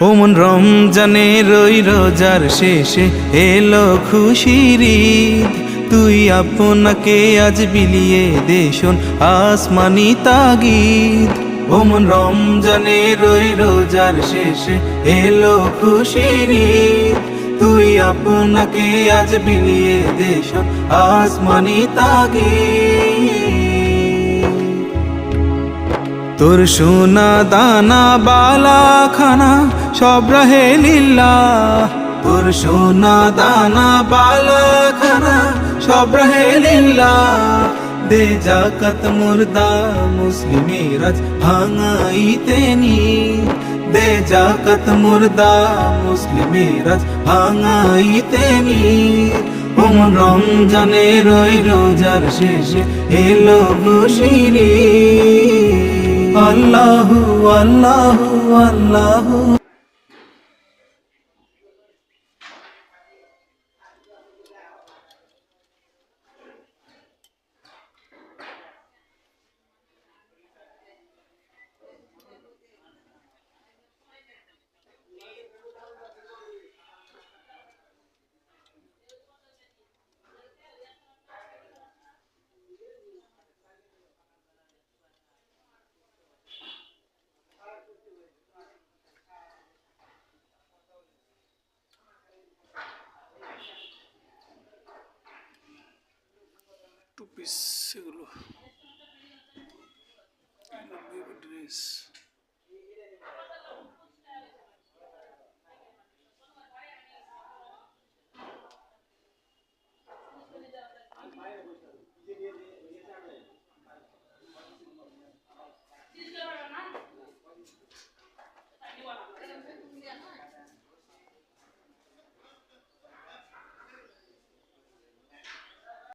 ওমন রমজানের ওই রোজার শেষে এলো খুশির ঈদ, তুই আপনাকে আজ বিলিয়ে দেশন আসমানি তাগিদ। ওমন রমজানের ওই রোজার শেষে এলো খুশির ঈদ, তুই আপনাকে আজ বিলিয়ে দেশন আসমানি তাগিদ। তোর সোনা দানা বালা খানা সব রহে লিল্লাহ, তোর সোনা দানা বালা খানা সব রহে লিল্লাহ। দে জাকাত মুর্দা মুসলিমেরাজ ভাঙাইতে নি, দে জাকাত মুর্দা মুসলিমেরাজ ভাঙাইতে নি। ওমন রমজানের ওই রোজার শেষে এলো খুশির ঈদ। আল্লাহু আল্লাহু আল্লাহু। টু পিস এগুলো ড্রেস।